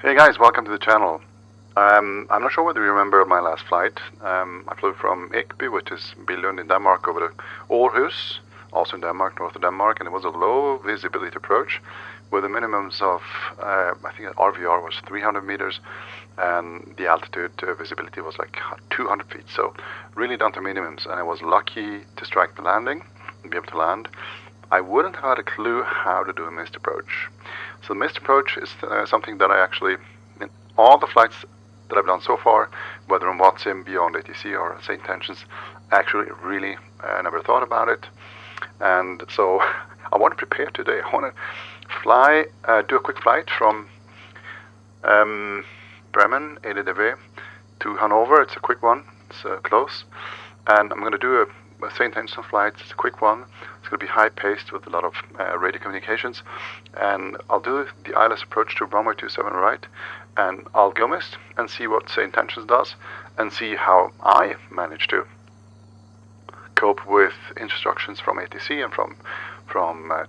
Hey guys, welcome to the channel. I'm not sure whether you remember my last flight. I flew from Ekby, which is Billund in Denmark, over to Aarhus, also in Denmark, north of Denmark, and it was a low visibility approach with the minimums of, I think RVR was 300 meters, and the altitude visibility was like 200 feet, so really down to minimums, and I was lucky to strike the landing and be able to land. I wouldn't have had a clue how to do a missed approach. So the missed approach is something that I actually, in all the flights that I've done so far, whether on Watsim, beyond ATC or SAYINTENTIONS, actually really never thought about it. And so I want to prepare today. I want to fly, do a quick flight from Bremen, EDDW, to Hanover. It's a quick one, it's close. And I'm going to do a SAYINTENTION flight. It's a quick one. It's going to be high-paced with a lot of radio communications, and I'll do the ILS approach to runway 27 right, and I'll go missed and see what SAYINTENTIONS does, and see how I manage to cope with instructions from ATC and from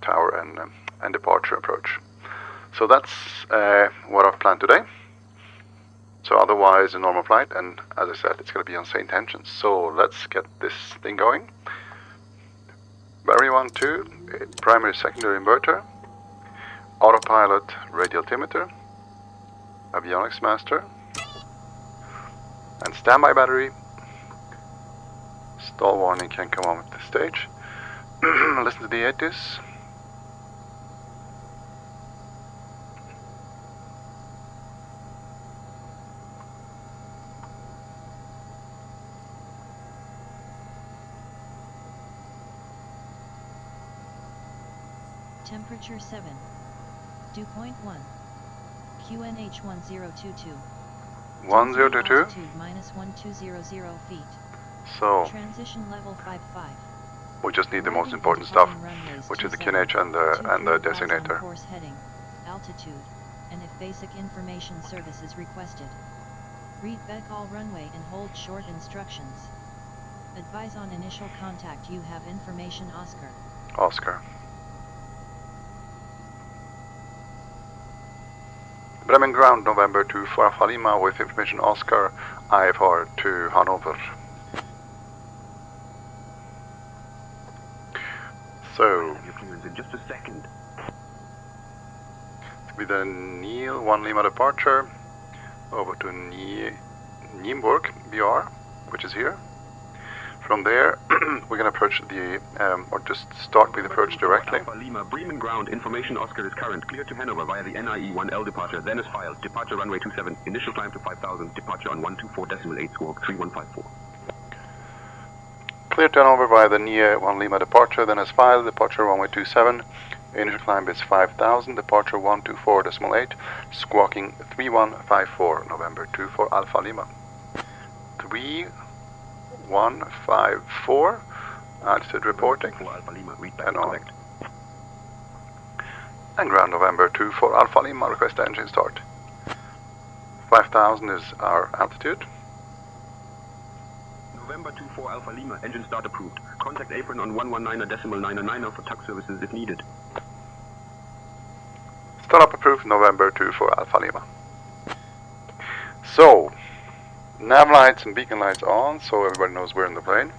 tower and departure approach. So that's what I've planned today. So otherwise a normal flight, and as I said, it's going to be on SAYINTENTIONS. So let's get this thing going. Battery 1, 2, primary secondary inverter, autopilot radial altimeter, avionics master, and standby battery. Stall warning can come on at this stage. Listen to the 80s. Temperature 7. Dew point 1. QNH 1022. 1022. Altitude minus 1200 feet. So transition level 55. we just need the most important stuff, which is the QNH and the designator. Course heading, altitude, and if basic information service is requested. Read back all runway and hold short instructions. Advise on initial contact. You have information Oscar. Oscar. Bremen ground, November to Alpha Lima with information Oscar, IFR to Hanover. So, in just a second. With the Neil 1 Lima departure, over to Nienburg, BR, which is here. From there, we're going to approach the, or just start with the approach directly. Alpha Lima, Bremen ground, information Oscar is current. Clear to Hanover via the NIE-1L departure, then is filed. Departure runway 27, initial climb to 5,000, departure on 124.8, squawk 3154. Clear to Hanover via the NIE 1 Lima departure, then is filed. Departure runway 27, initial climb is 5,000, departure 124.8, squawking 3154, November 24 Alpha Lima. 3154, altitude reporting, Alpha Lima, read back and on. correct. And ground November 24 Alpha Lima, request engine start. 5,000 is our altitude. November 24 Alpha Lima, engine start approved. Contact apron on 119.999 for TUC services if needed. Startup approved, November 24 Alpha Lima. So, nav lights and beacon lights on, so everybody knows we're in the plane.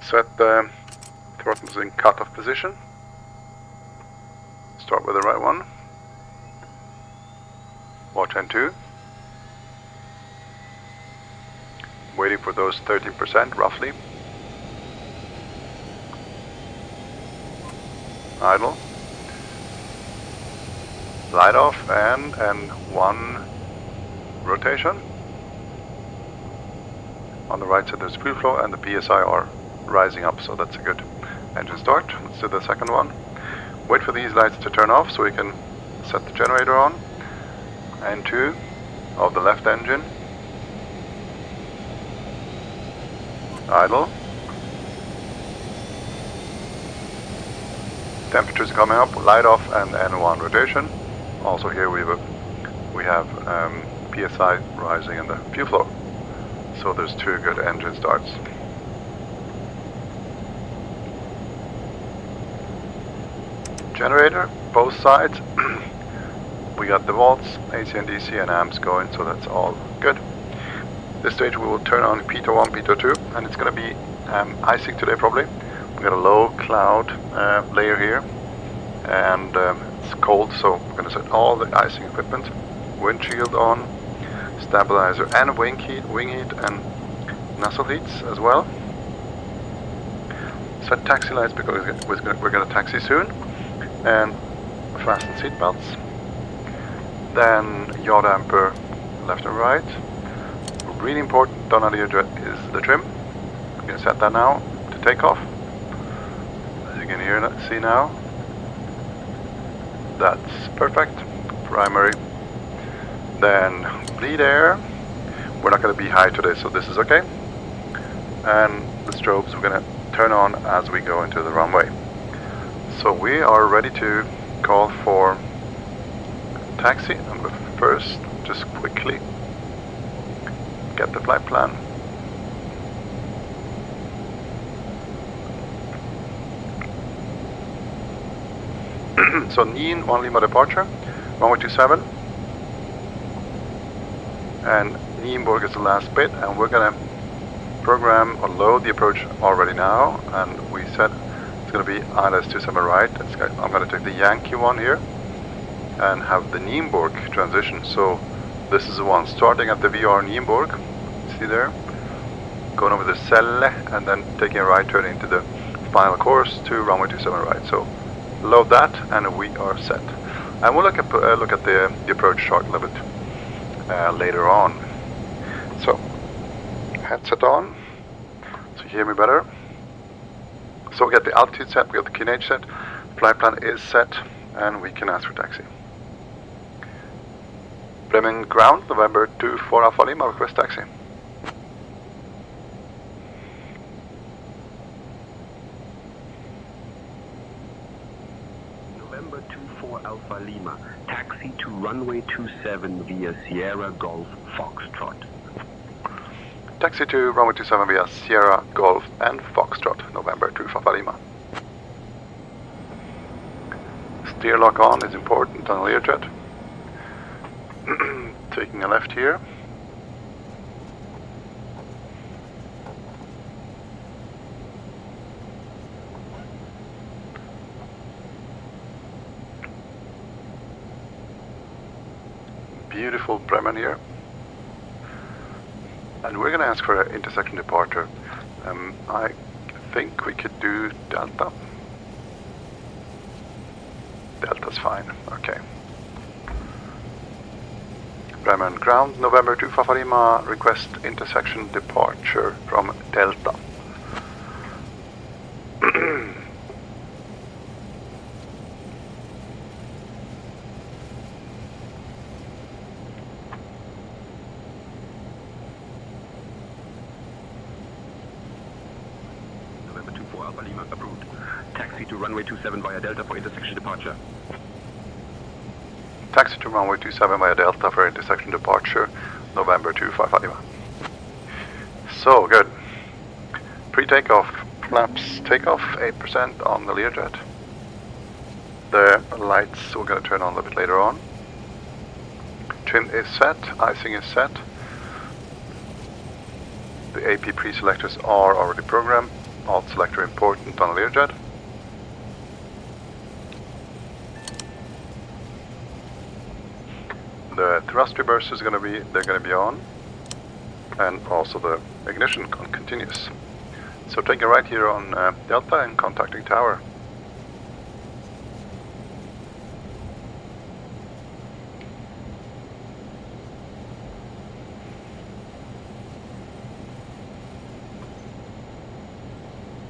Set the throttles in cutoff position. Start with the right one. Watch N2. Waiting for those 13% roughly. Idle. Light off and one rotation. On the right side there's fuel flow and the PSI are rising up, so that's a good engine start. Let's do the second one. Wait for these lights to turn off so we can set the generator on. N2 of the left engine. Idle. Temperatures coming up, light off and N1 rotation. Also here we have PSI rising in the fuel flow. So there's two good engine starts. Generator, both sides. We got the volts, AC and DC and amps going, so that's all good. This stage we will turn on Pitot 1, Pitot 2, and it's going to be icing today probably. We got a low cloud layer here, and it's cold, so we're going to set all the icing equipment, windshield on, stabilizer and wing heat and nozzle heats as well. Set taxi lights because we're going to taxi soon, and fasten seat belts. Then yaw damper left and right. Really important on a Learjet is the trim. I'm going to set that now to take off. As you can see now, that's perfect. Primary. Then bleed air. We're not going to be high today, so this is okay. And the strobes we're going to turn on as we go into the runway. So we are ready to call for taxi. But first, just quickly get the flight plan. So Nien 1 Lima departure, runway 27, and Nienburg is the last bit, and we're gonna program or load the approach already now, and we said it's gonna be ILS 27 right. I'm gonna take the Yankee one here and have the Nienburg transition. So this is the one starting at the VR Nienburg, see there, going over the Celle and then taking a right turn into the final course to runway 27 right. So load that and we are set. And we'll look at the approach chart a little bit later on. So headset on, so you hear me better. So we got the altitude set, we got the QNH set, flight plan is set, and we can ask for taxi. Bremen ground, November 24 Alpha Lima, request taxi. November 24 Alpha Lima, taxi to runway 27 via Sierra Golf Foxtrot. Taxi to runway 27 via Sierra Golf and Foxtrot, November 2 Alpha Lima. Steer lock on is important on Learjet. Taking a left here. Beautiful Bremen here. And we're going to ask for an intersection departure. I think we could do Delta. Delta's fine, okay. Bremen ground, November 2 Alpha Lima, request intersection departure from Delta. November 24 Alpha Lima, approved. Taxi to runway 27 via Delta for intersection departure. Taxi to runway 27 via Delta for intersection departure, November 2 Alpha Lima. So good. Pre-takeoff flaps takeoff 8% on the Learjet. The lights we're going to turn on a little bit later on. Trim is set, icing is set. The AP pre-selectors are already programmed. Alt selector important on the Learjet. The thrust reverser is they're going to be on, and also the ignition continues. So taking a right here on Delta and contacting tower.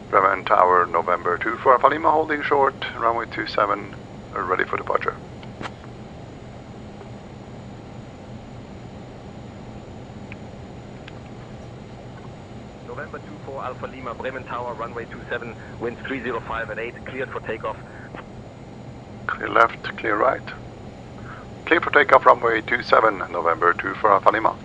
Bremen Tower, November 2 for Alpha Lima, holding short, runway 27, ready for departure. November 24 Alpha Lima, Bremen Tower, runway 27, winds 305 at 8, cleared for takeoff. Clear left, clear right. Clear for takeoff, runway 27, November 2 for Alpha Lima.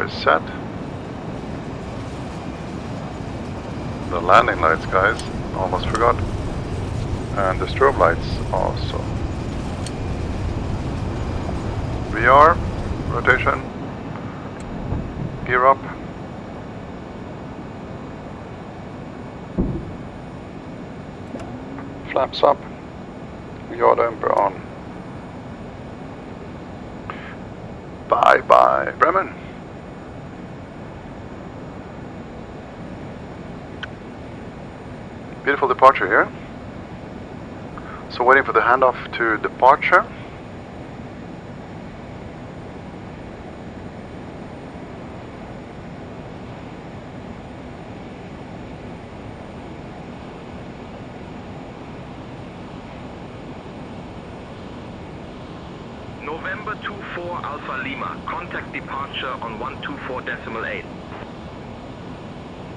is set. The landing lights, guys, almost forgot. And the strobe lights also. VR, rotation, gear up. Flaps up, yaw damper on. Bye bye, Bremen. Beautiful departure here. So waiting for the handoff to departure. November 24 Alpha Lima, contact departure on 124.8.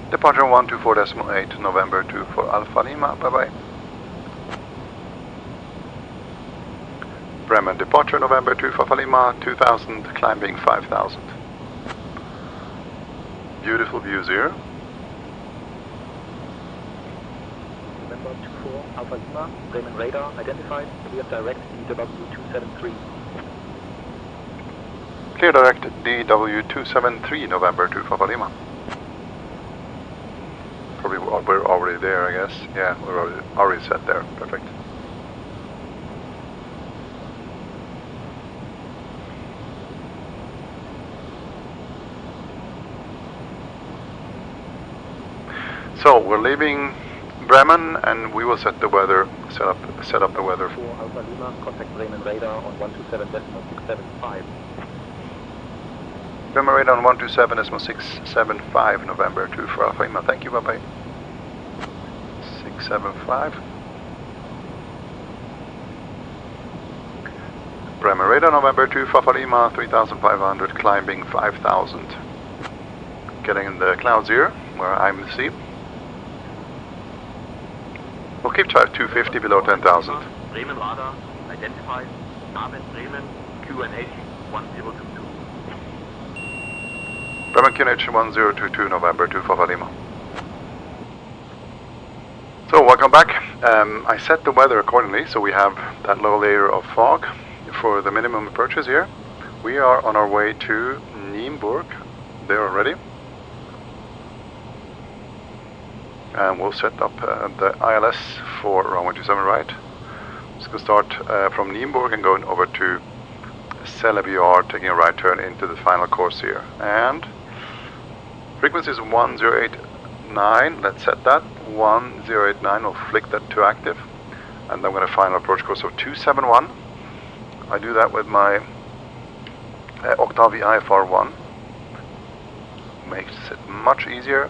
Departure 124.8, November 24 Alpha Lima, bye bye. Bremen departure, November 2 Alpha Lima, 2000, climbing 5000. Beautiful views here. November 24 Alpha Lima, Bremen radar identified, clear direct DW273. Clear direct DW273, November 2 Alpha Lima. Probably we're already there, I guess. Yeah, we're already set there. Perfect. So we're leaving Bremen, and we will set the weather, set up the weather. 4 Alpha Lima, contact Bremen radar on 127.675. Bremen radar on 127.675, November 2 for Alpha Lima. Thank you, bye bye. 675. Bremen radar, November 2 for Alpha Lima, 3500, climbing 5000. Getting in the clouds here, where I'm the sea. We'll keep drive 250 below 10,000. Bremen radar identified, Abend Bremen, QNH 1022. Bremen QNH 1022, November 2 for Alpha Lima. So welcome back. I set the weather accordingly, so we have that low layer of fog for the minimum approaches here. We are on our way to Nienburg, there already. And we'll set up the ILS for runway 27 right. It's going to start from Nienburg and going over to Celle, taking a right turn into the final course here. And frequency is 1089, let's set that. 1089, we'll flick that to active. And then I'm going to final approach course of 271. I do that with my Octavi IFR1. Makes it much easier.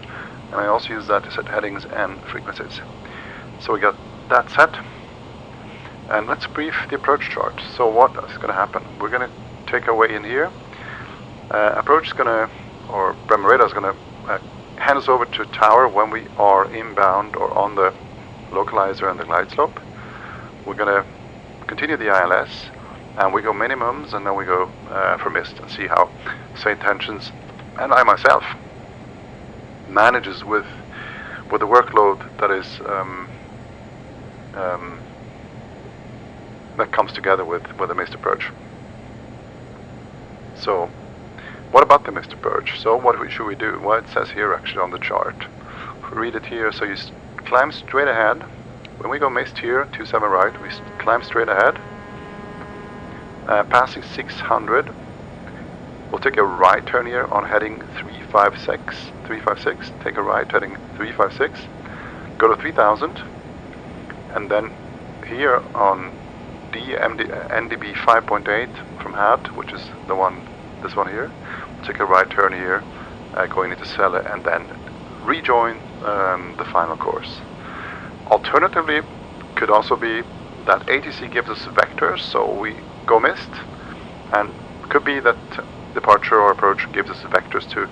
And I also use that to set headings and frequencies. So we got that set. And let's brief the approach chart. So what is going to happen? We're going to take our way in here. Approach is going to, or Bremen radar is going to hand us over to tower when we are inbound or on the localizer and the glide slope. We're going to continue the ILS, and we go minimums, and then we go for mist and see how SAYINTENTIONS and I myself manages with the workload that is that comes together with the mist approach. So what about the mist approach? So what should we do? Well, it says here actually on the chart. Read it here. So you climb straight ahead. When we go mist here, 27 right, we climb straight ahead, passing 600. We'll take a right turn here on heading 356, take a right heading 356, go to 3000, and then here on NDB 5.8 from HAT, which is the one, this one here, we'll take a right turn here, going into Celle, and then rejoin the final course. Alternatively, could also be that ATC gives us vectors, so we go mist, and could be that departure or approach gives us vectors to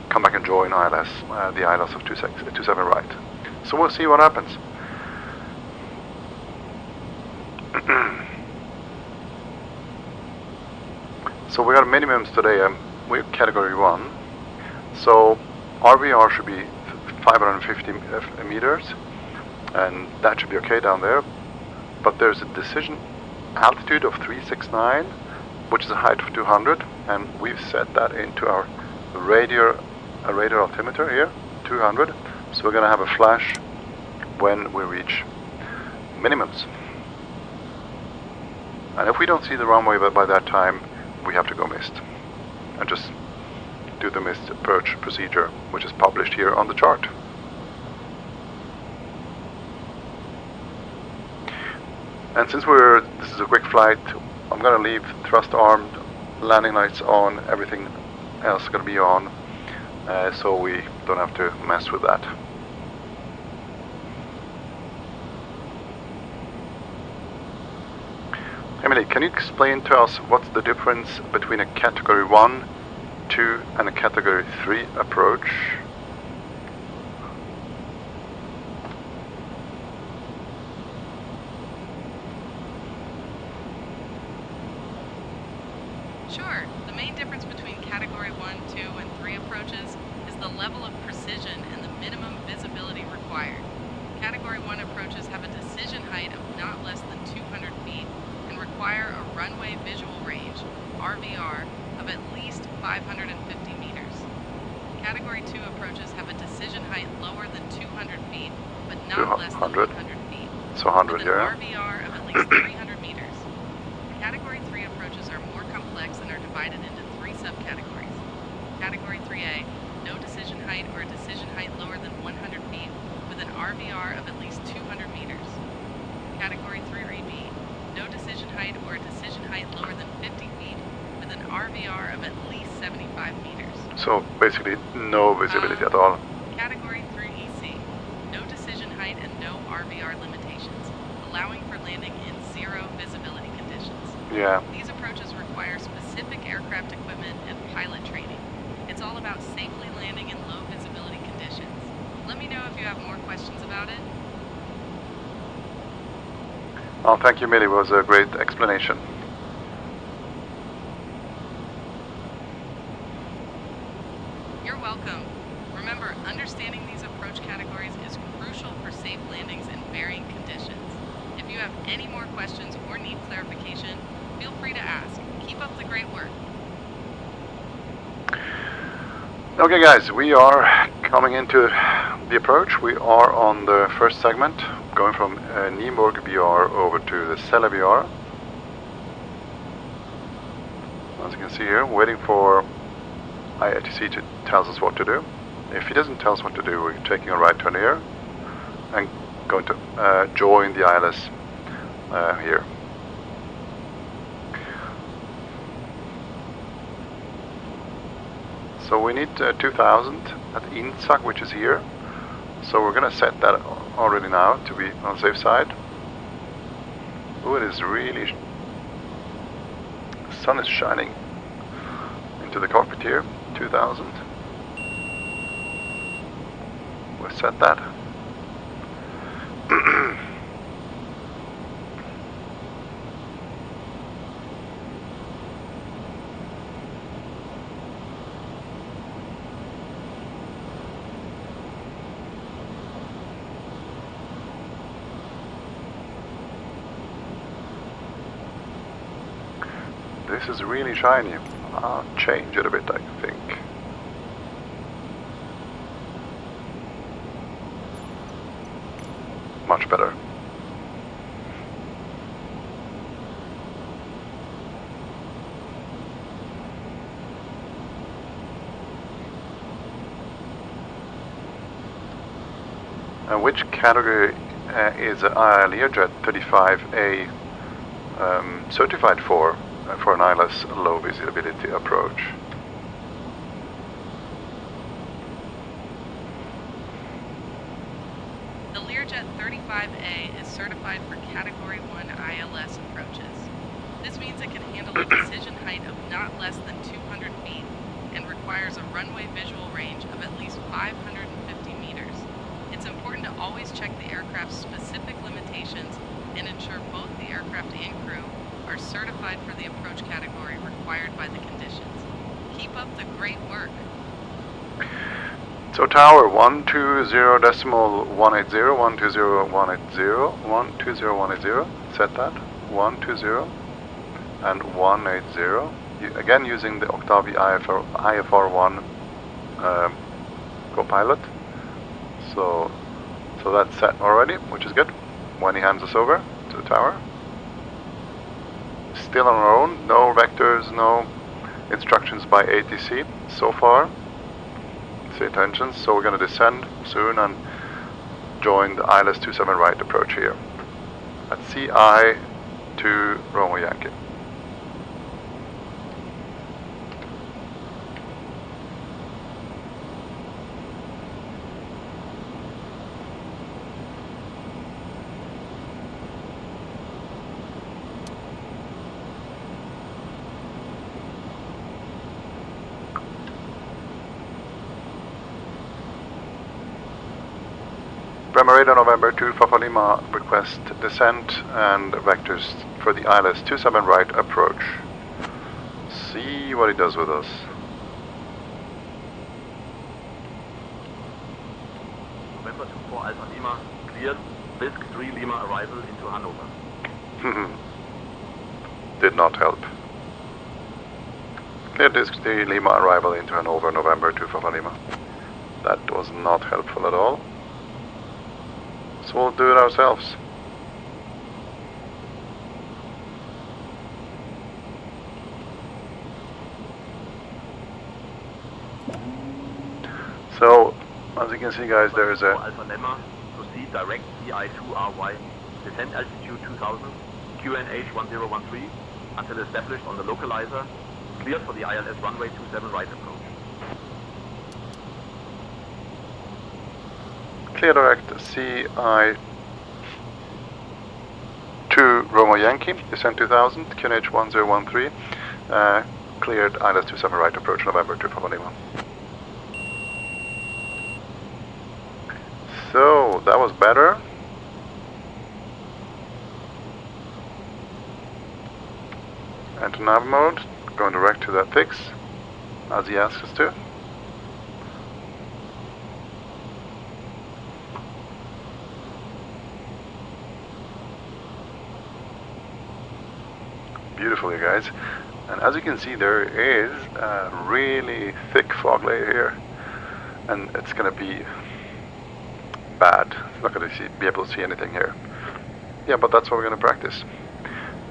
come back and join ILS, the ILS of 27 right. So we'll see what happens. So we got minimums today. We're category 1. So RVR should be 550 meters, and that should be okay down there. But there's a decision altitude of 369, which is a height of 200, and we've set that into our radar altimeter here, 200. So we're going to have a flash when we reach minimums. And if we don't see the runway by that time, we have to go missed and just do the missed approach procedure, which is published here on the chart. And since this is a quick flight, I'm going to leave thrust armed, landing lights on, everything else is going to be on, so we don't have to mess with that. Emily, can you explain to us what's the difference between a Category 1, 2 and a Category 3 approach? Sure. The main difference between Category 1, 2, and 3 approaches is the level of precision and the minimum visibility required. Category 1 approaches have a decision height of not less than 200 feet and require a runway visual range, RVR, of at least 550 meters. Category 2 approaches have a decision height lower than 200 feet, but not less than 100 feet. So 100, with an yeah. RVR of at least 300 meters. Category 3 approaches are more complex and are divided into 3 subcategories. Category 3A, no decision height or a decision height lower than 100 feet, with an RVR of at least 200 meters. Category 3B, no decision height or a decision height lower than 50 feet, with an RVR of at least 75 meters. So basically no visibility at all. Category 3EC, no decision height and no RVR limitations, allowing for landing in zero visibility conditions. Yeah. These approaches require specific aircraft equipment and pilot training. It's all about safely landing in low visibility conditions. Let me know if you have more questions about it. Oh, thank you, Millie. It was a great explanation. You're welcome. Remember, understanding these approach categories is crucial for safe landings in varying conditions. If you have any more questions or need clarification, feel free to ask. Keep up the great work. Okay, guys, we are coming into the approach. We are on the first segment, going from Nienburg VR over to the Celle VR. As you can see here, waiting for IATC to tell us what to do. If he doesn't tell us what to do, we're taking a right turn here and going to join the ILS here. So we need 2000 at Inzag, which is here. So we're going to set that already now to be on the safe side. Oh, it is really... The sun is shining into the cockpit here. 2000. We'll set that. This is really shiny. I'll change it a bit, I think. Much better. And which category is LEARJET 35A certified for an ILS low visibility approach? The LEARJET 35A is certified for Category 1 ILS approaches. This means it can handle a decision height of not less than 200 feet and requires a runway visual range of at least 550 meters. It's important to always check the aircraft's specific limitations and ensure both the aircraft and crew are certified for the approach category required by the conditions. Keep up the great work. So tower 120.180, 120.180, 120.180, set that, 120 and 180, again using the Octavi IFR1 Copilot. So that's set already, which is good. When he hands us over to the tower. Still on our own, no vectors, no instructions by ATC so far. Say attention, so we're going to descend soon and join the ILS 27 right approach here at CI to Romeo Yankee. Bremer Radar November 2 Papa Lima, request descent and vectors for the ILS 27 right approach. See what he does with us. November 24 Alpha Lima, cleared. Risk 3 Lima arrival into Hanover. Did not help. Cleared Disc 3 Lima arrival into Hanover, November 2 Papa Lima. That was not helpful at all. So we'll do it ourselves. So, as you can see guys, there is a Alpha Lemma, proceed direct CI2RY, descent altitude 2000, QNH 1013, until established on the localizer, cleared for the ILS runway 27 right approach. clear direct CI to Romeo Yankee, descent 2000, QNH 1013, cleared ILS 27 right approach, November 2 Papa Lima. So, that was better. Enter nav mode, going direct to that fix, as he asked us to. Beautiful, you guys. And as you can see, there is a really thick fog layer here, and it's going to be bad. It's not going to be able to see anything here. Yeah, but that's what we're going to practice.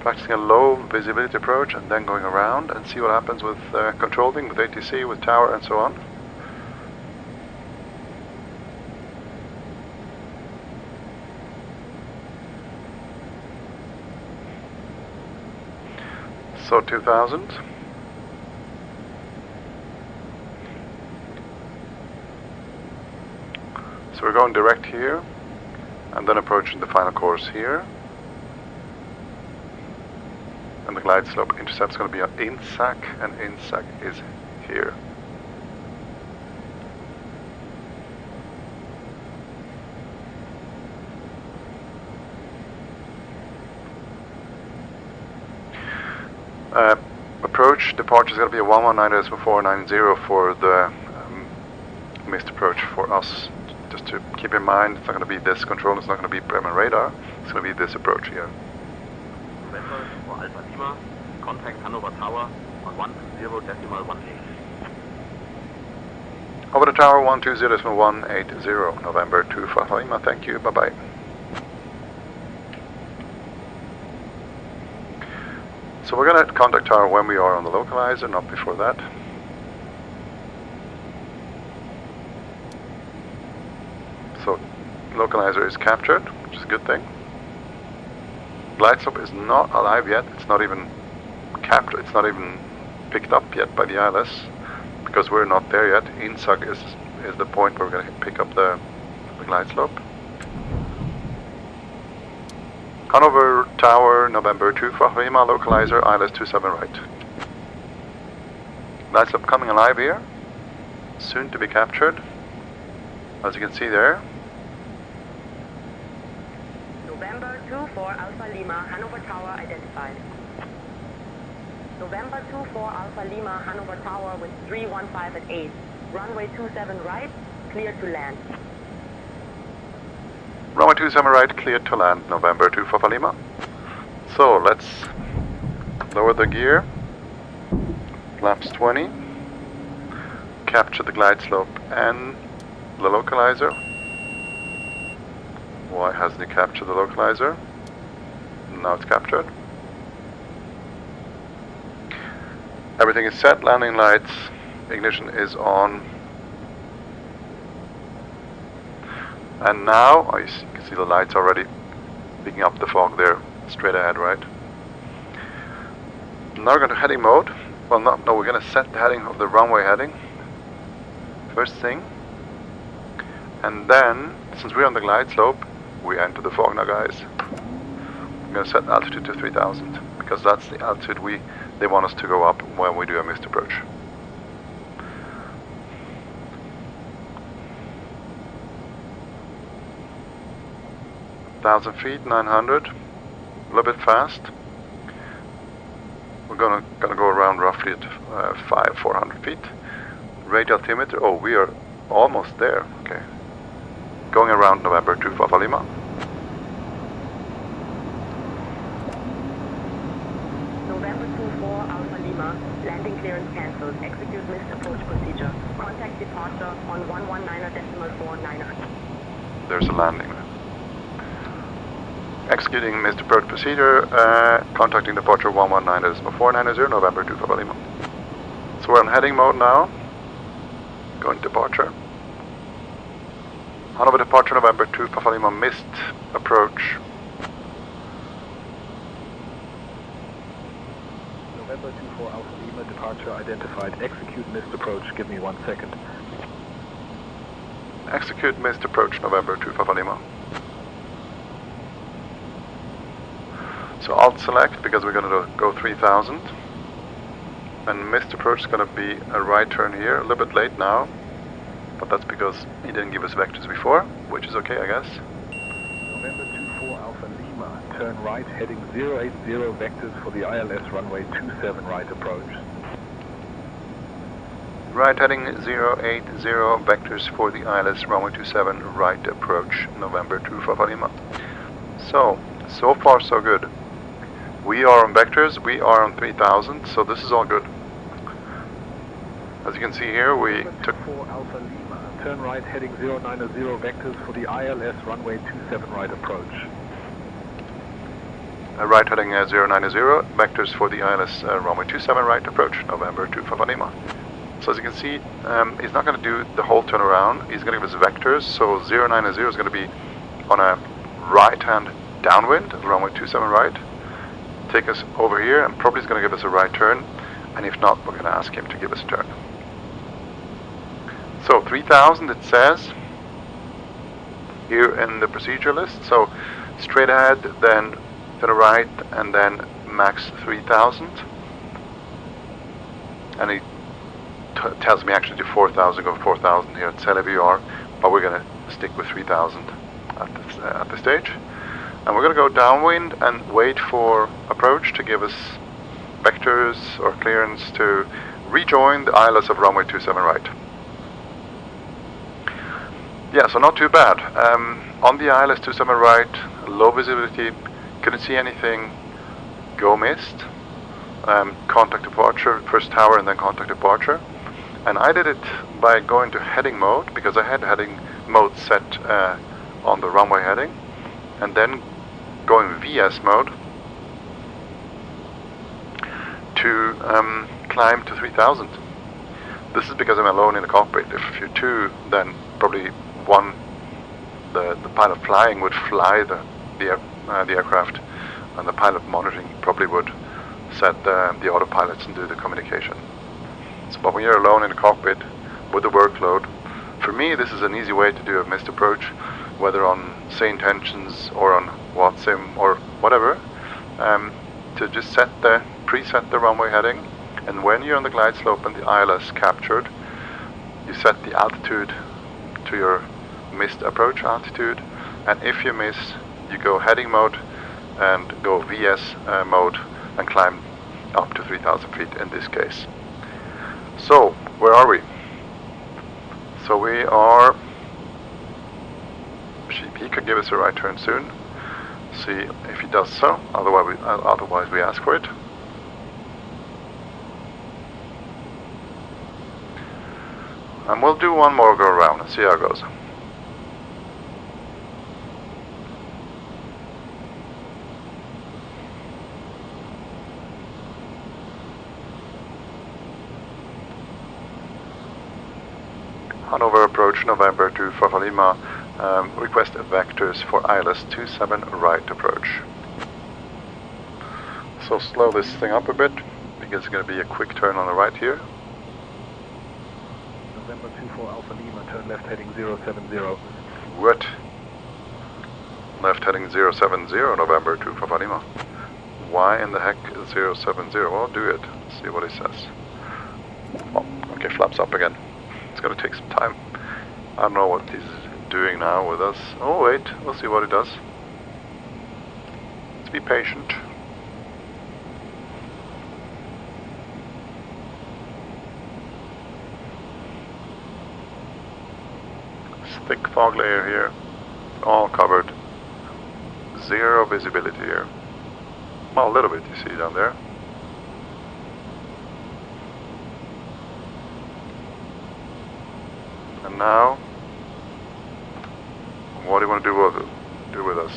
Practicing a low visibility approach and then going around and see what happens with controlling, with ATC, with tower and so on. So 2000. So we're going direct here and then approaching the final course here. And the glide slope intercept is going to be on INSAC, and INSAC is here. Approach departure is going to be a 119.490 for the missed approach for us. Just to keep in mind, it's not going to be this control, it's not going to be Bremen radar, it's going to be this approach here. November for Alpha Lima, contact Hanover Tower on 120.18. Over the tower 120.180, November 2 for Lima, thank you, bye bye. So we're going to contact tower when we are on the localizer, not before that. So localizer is captured, which is a good thing. Glide slope is not alive yet, it's not even captured, it's not even picked up yet by the ILS, because we're not there yet. INSAC is the point where we're going to pick up the glide slope. Hanover Tower, November 2 for Lima, localizer, ILS 27 right. Glide slope coming alive here, soon to be captured, as you can see there. November 24 Alpha Lima, Hanover Tower identified. November 24 Alpha Lima, Hanover Tower with 315 at 8. Runway 27 right, clear to land. Runway 27 right, cleared to land, November 2 Papa Lima. So let's lower the gear, flaps 20, capture the glide slope and the localizer. Why hasn't it captured the localizer? Now it's captured. Everything is set, landing lights, ignition is on. And now, you can see the lights already picking up the fog there, straight ahead, right? Now we're going to heading mode. Well, no, we're going to set the heading of the runway heading. First thing. And then, since we're on the glide slope, we enter the fog now, guys. I'm going to set altitude to 3000, because that's the altitude they want us to go up when we do a missed approach. Thousand feet, 900, a little bit fast. We're gonna go around roughly at 400 feet. Radial altimeter, oh, we are almost there. Okay, going around November 2 Papa Lima. November 24 Alpha Lima, landing clearance cancelled. Execute missed approach procedure. Contact departure on 119.49. There's a landing. Executing missed approach procedure, contacting departure 119.490, November 2 Papa Lima. So we're on heading mode now. Going to departure. Hanover departure, November 2 Papa Lima, missed approach. November 24 Alpha Lima, departure identified. Execute missed approach. Give me 1 second. Execute missed approach, November 2 Papa Lima. So Alt select, because we're going to go 3000. And missed approach is going to be a right turn here, a little bit late now. But that's because he didn't give us vectors before, which is okay, I guess. November 24 Alpha Lima, turn right, heading 080 vectors for the ILS runway 27 right approach. Right heading 080 vectors for the ILS runway 27 right approach, November 2 Papa Lima. So far so good. We are on vectors, we are on 3000, so this is all good. As you can see here, we took 4 Alpha Lima, turn right, heading 090 vectors for the ILS runway 27 right approach. Right heading 090 vectors for the ILS runway 27 right approach, November 2 Papa Lima. So as you can see, he's not going to do the whole turnaround, he's going to give us vectors, so 090 is going to be on a right-hand downwind, runway 27 right, take us over here, and probably is going to give us a right turn, and if not, we're going to ask him to give us a turn. So 3000 it says here in the procedure list, so straight ahead, then to the right, and then max 3000, and he tells me actually to 4000, go 4000 here at CLVR, but we're going to stick with 3000 at this stage. And we're going to go downwind and wait for approach to give us vectors or clearance to rejoin the ILS of runway 27 right. Yeah, so not too bad. On the ILS 27 right, low visibility, couldn't see anything, go missed, contact departure, first tower and then contact departure. And I did it by going to heading mode, because I had heading mode set on the runway heading, and then going VS mode to climb to 3000. This is because I'm alone in the cockpit. If you're two, then probably one, the pilot flying would fly the aircraft, and the pilot monitoring probably would set the autopilots and do the communication. So, but when you're alone in the cockpit with the workload, for me this is an easy way to do a missed approach, whether on SAYINTENTIONS or on WATSIM or whatever, to just preset the runway heading, and when you're on the glide slope and the ILS captured, you set the altitude to your missed approach altitude, and if you miss, you go heading mode and go VS mode and climb up to 3000 feet in this case. So, where are we? So we are, he could give us a right turn soon. See if he does so, otherwise we ask for it. And we'll do one more go around and see how it goes. Hanover approach, November to Flysimware, request vectors for ILS 27 right approach. So slow this thing up a bit, because it's going to be a quick turn on the right here. November 24 Alpha Lima, turn left heading 070. What? Left heading 070, November to Flysimware. Why in the heck 070? Well, do it. See what he says. Oh, okay, flaps up again. It's going to take some time. I don't know what he's doing now with us. Oh wait, we'll see what he does. Let's be patient. Thick fog layer here, all covered. Zero visibility here. Well, a little bit you see down there. And now, what do you want to do with us?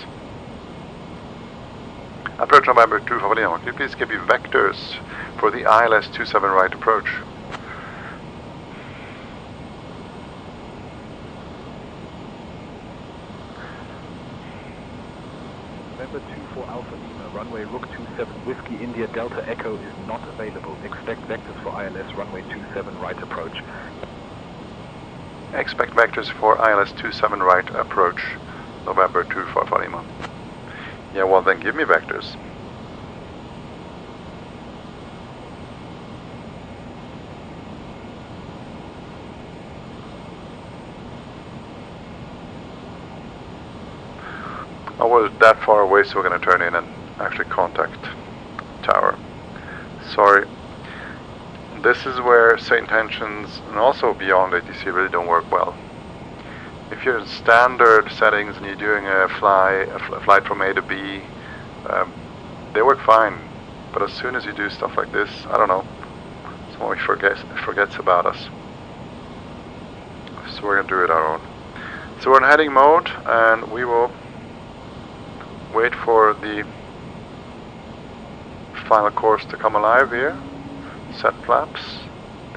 Approach November 2 Flysimware. Can you please give me vectors for the ILS 27 right approach? November 24 Alpha Lima, runway Rook 27 Whiskey India Delta Echo is not available. Expect vectors for ILS runway 27 right approach. Expect vectors for ILS 27 right approach, November 2 Flysimware. Yeah, well then give me vectors. Oh, we're that far away, so we're going to turn in and actually contact tower. Sorry. This is where SAYINTENTIONS and also beyond ATC really don't work well. If you're in standard settings and you're doing a flight from A to B, they work fine. But as soon as you do stuff like this, I don't know, somebody forgets about us. So we're going to do it our own. So we're in heading mode, and we will wait for the final course to come alive here. Set flaps,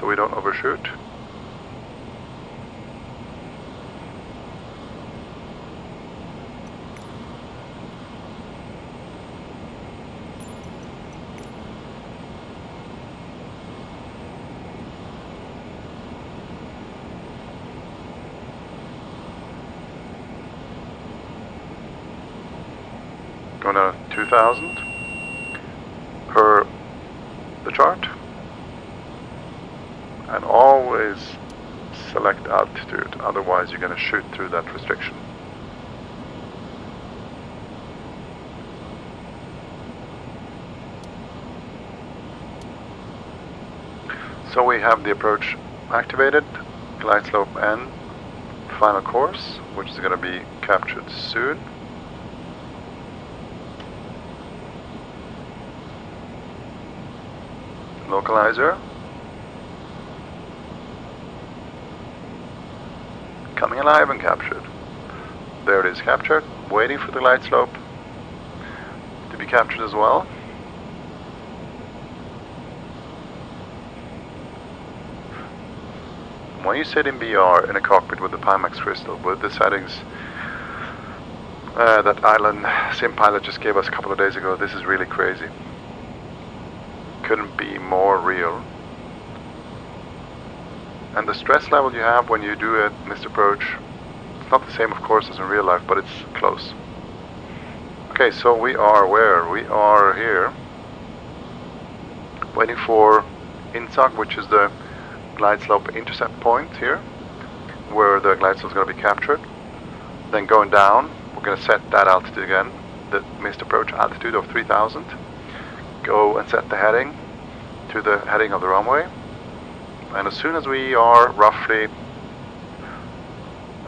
so we don't overshoot. Going to 2000 per the chart. And always select altitude, otherwise you're going to shoot through that restriction. So we have the approach activated, glide slope N, final course, which is going to be captured soon. Localizer. Coming alive and captured. There it is, captured. Waiting for the glide slope to be captured as well. When you sit in BR in a cockpit with the Pimax crystal, with the settings that Island Sim Pilot just gave us a couple of days ago, this is really crazy. Couldn't be more real. And the stress level you have when you do a missed approach, it's not the same of course as in real life, but it's close. Okay, so we are where? We are here, waiting for INSOC, which is the glide slope intercept point here, where the glide slope is going to be captured. Then going down, we're going to set that altitude again, the missed approach altitude of 3000. Go and set the heading to the heading of the runway. And as soon as we are roughly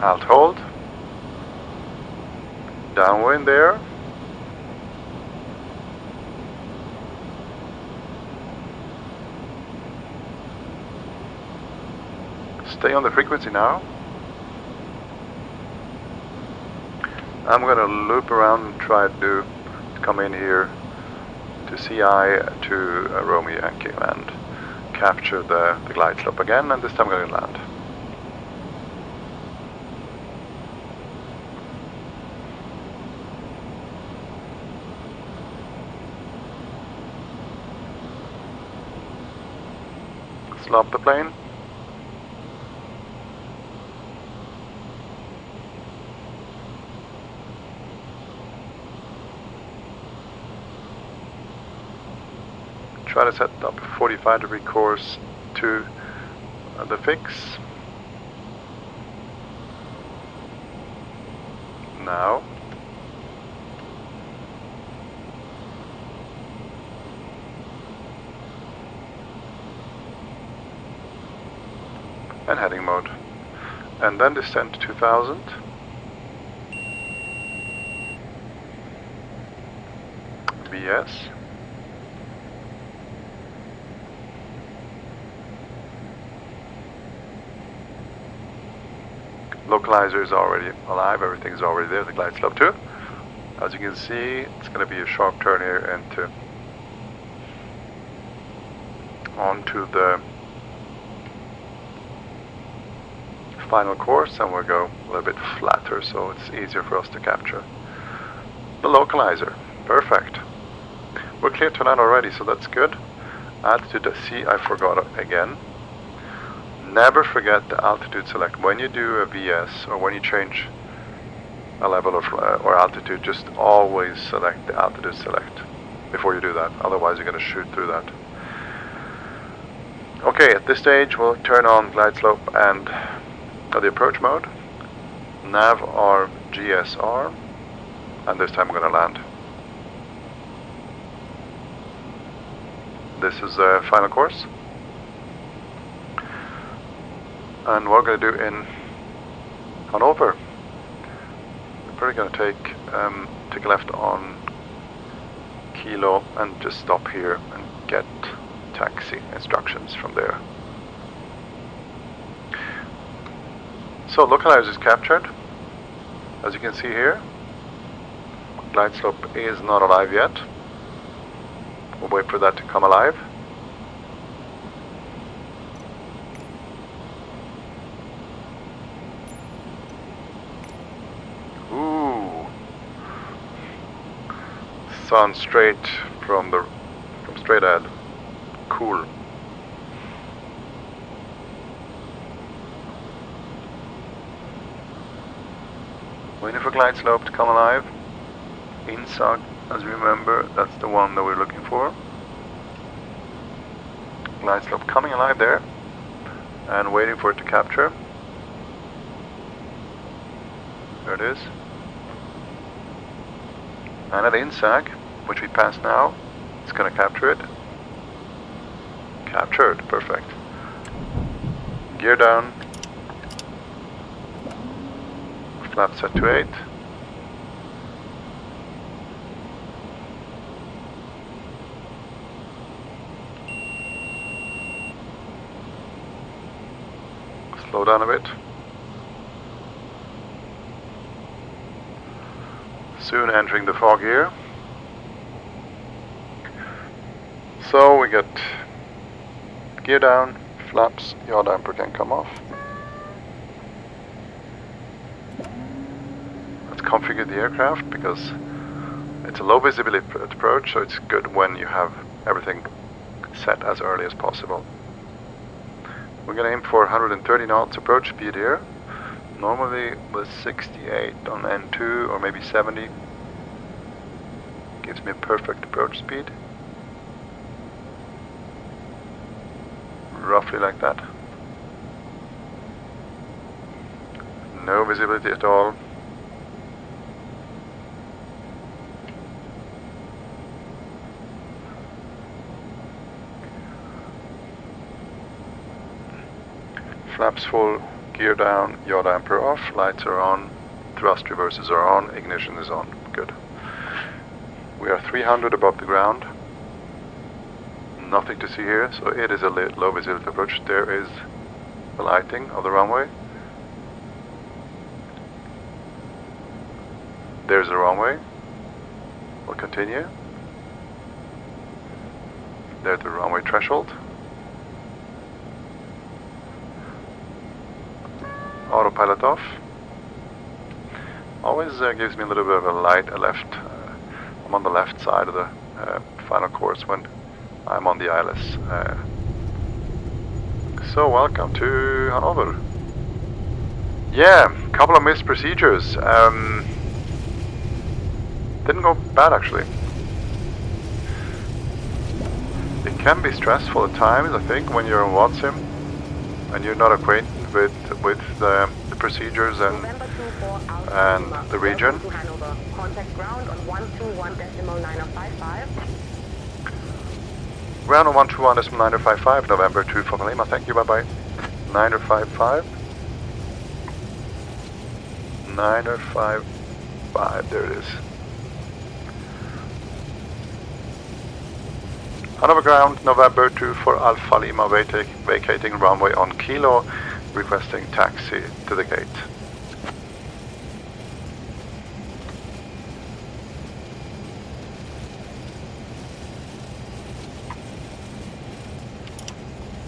Alt hold. Downwind there. Stay on the frequency now. I'm gonna loop around and try to come in here to CI to Romeo Yankee and capture the glide slope again, and this time I'm gonna land. Slop the plane. Try to set up a 45-degree course to the fix. Now. And heading mode. And then descend to 2000. VS. Localizer is already alive, everything is already there, the glide slope too. As you can see, it's going to be a sharp turn here onto the final course, and we'll go a little bit flatter so it's easier for us to capture. The localizer, perfect. We're clear to land already, so that's good. Altitude C, I forgot again. Never forget the altitude select. When you do a VS or when you change a level of or altitude, just always select the altitude select before you do that. Otherwise, you're going to shoot through that. Okay, at this stage, we'll turn on glide slope and the approach mode. Nav R GSR, and this time we're going to land. This is the final course. And what we're going to do in Hanover, we're probably going to take a left on Kilo and just stop here and get taxi instructions from there. So localizer is captured, as you can see here. Glide slope is not alive yet. We'll wait for that to come alive. Sun straight from straight ahead. Cool. Waiting for glide slope to come alive. INSAG, as you remember, that's the one that we're looking for. Glide slope coming alive there, and waiting for it to capture. There it is. And at INSAG, which we passed now, it's going to capture it. Captured, perfect. Gear down. Flap set to 8. Slow down a bit. Soon entering the fog here. So we get gear down, flaps, yaw damper can come off. Let's configure the aircraft because it's a low visibility approach, so it's good when you have everything set as early as possible. We're going to aim for 130 knots approach speed here. Normally with 68 on N2 or maybe 70 gives me a perfect approach speed. Roughly like that. No visibility at all. Flaps full, gear down, yaw damper off, lights are on, thrust reversers are on, ignition is on. Good. We are 300 above the ground. Nothing to see here, so it is a low visibility approach. There is the lighting of the runway. There's the runway. We'll continue. There's the runway threshold. Autopilot off. Always gives me a little bit of a light left. I'm on the left side of the final course when I'm on the ILS. So welcome to Hanover. Yeah, couple of missed procedures. Didn't go bad actually. It can be stressful at times, I think, when you're on WATSIM and you're not acquainted with the procedures and the region. Contact ground on 121.9055. Ground on 121.9055, November 2 for Lima. Thank you, bye-bye. 9055. 9055, there it is. Hanover ground, November 2 for Alpha Lima, vacating runway on Kilo, requesting taxi to the gate.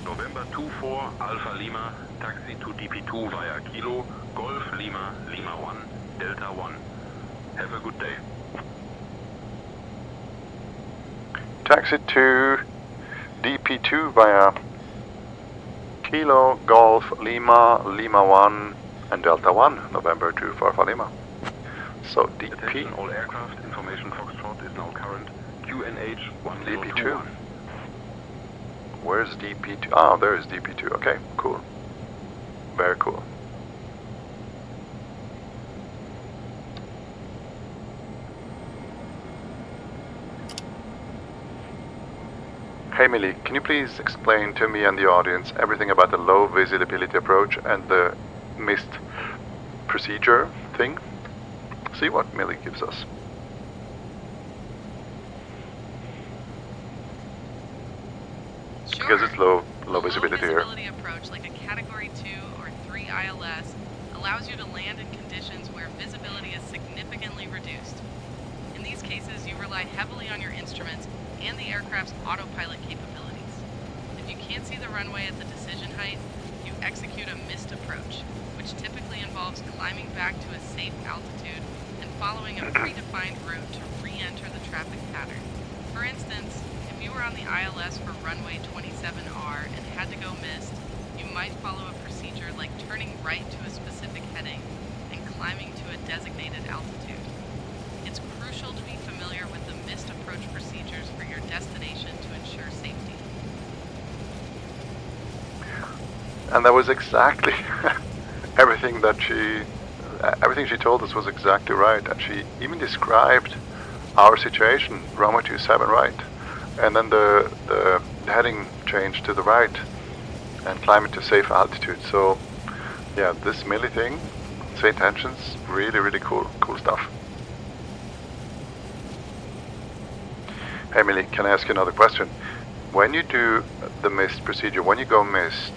November 24 Alpha Lima, taxi to DP2 via Kilo, Golf Lima, Lima 1, Delta 1. Have a good day. Taxi to DP2 via Kilo, Golf, Lima, Lima 1 and Delta 1, November 2 for Alpha Lima. So DP... Attention all aircraft, information Foxtrot is now current, QNH 1021. DP2. Where's DP2? Ah, there is DP2. Okay, cool. Very cool. Hey Millie, can you please explain to me and the audience everything about the low visibility approach and the missed procedure thing? See what Millie gives us. Sure. Because it's low visibility here. Low visibility approach, like a Category 2 or 3 ILS, allows you to land in conditions where visibility is significantly reduced. In these cases, you rely heavily on your instruments and the aircraft's autopilot capabilities. If you can't see the runway at the decision height, you execute a missed approach, which typically involves climbing back to a safe altitude and following a predefined route to re-enter the traffic pattern. For instance, if you were on the ILS for runway 27R and had to go missed, you might follow a procedure like turning right to a specific heading and climbing to a designated altitude. It's crucial to be familiar with the missed approach procedures for your destination to ensure safety. And that was exactly everything she told us was exactly right. And she even described our situation, runway 27 right. And then the heading changed to the right and climbing to safe altitude. So yeah, this Millie thing, SAYINTENTIONS, really cool stuff. Hey Millie, can I ask you another question? When you do the missed procedure, when you go missed,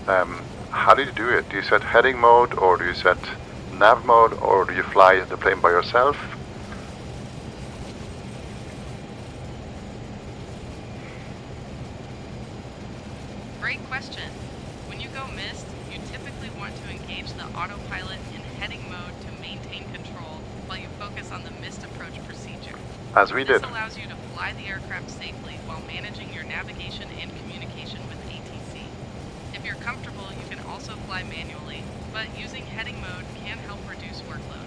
how do you do it? Do you set heading mode, or do you set nav mode, or do you fly the plane by yourself? Great question. When you go missed, you typically want to engage the autopilot in heading mode to maintain control while you focus on the missed approach procedure. As we did. This allows you to fly the aircraft safely while managing your navigation and communication with ATC. If you're comfortable, you can also fly manually, but using heading mode can help reduce workload.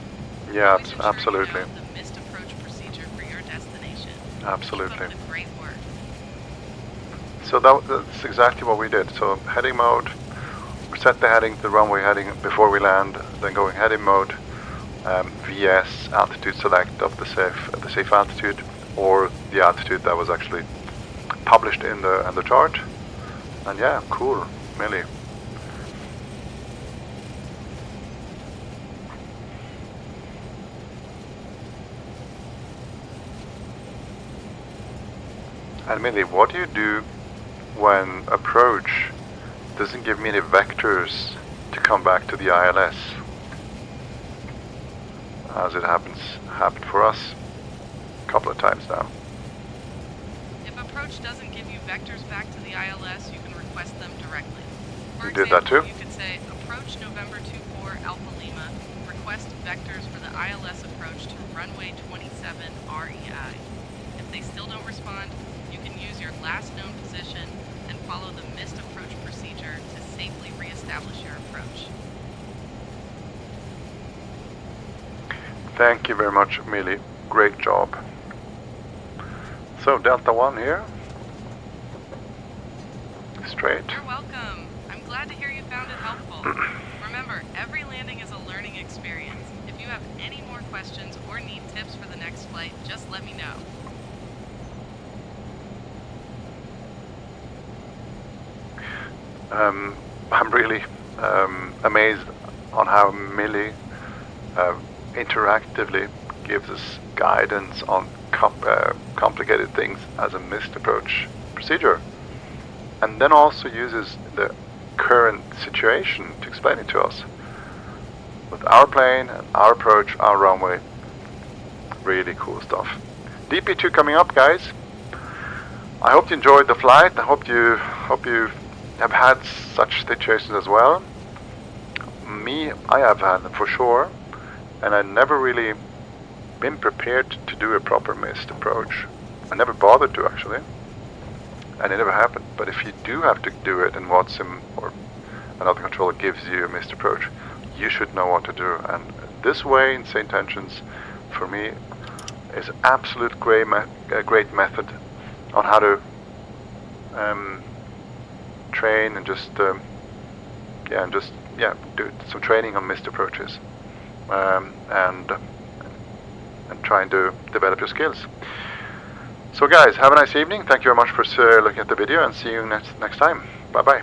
Yeah, Always ensure absolutely. you know the missed approach procedure for your destination. Absolutely. Keep up the great work. So that's exactly what we did. So heading mode, we set the heading, the runway heading before we land, then going heading mode, VS altitude select of the safe altitude, or the altitude that was actually published in the chart. And yeah, cool, Millie. And Millie, what do you do when approach doesn't give me any vectors to come back to the ILS? As it happened for us a couple of times now. If approach doesn't give you vectors back to the ILS, you can request them directly. For You did that example, too? you could say, approach November 24 Alpha Lima, request vectors for the ILS approach to runway 27 REI. If they still don't respond, you can use your last known position and follow the missed approach procedure to safely reestablish your approach. Thank you very much, Millie. Great job. So, Delta 1 here. Straight. You're welcome. I'm glad to hear you found it helpful. Remember, every landing is a learning experience. If you have any more questions or need tips for the next flight, just let me know. I'm really amazed on how Millie interactively gives us guidance on complicated things as a missed approach procedure, and then also uses the current situation to explain it to us with our plane and our approach, our runway. Really cool stuff. DP2 coming up, guys. I hope you enjoyed the flight. I hope you have had such situations as well. Me, I have had them for sure, and I've never really been prepared to do a proper missed approach. I never bothered to, actually, and it never happened. But if you do have to do it and Watson or another controller gives you a missed approach, you should know what to do. And this way in SAYINTENTIONS, for me, is absolute great method on how to train and just do some training on missed approaches, and trying to develop your skills. So guys, have a nice evening. Thank you very much for looking at the video, and see you next time. Bye bye.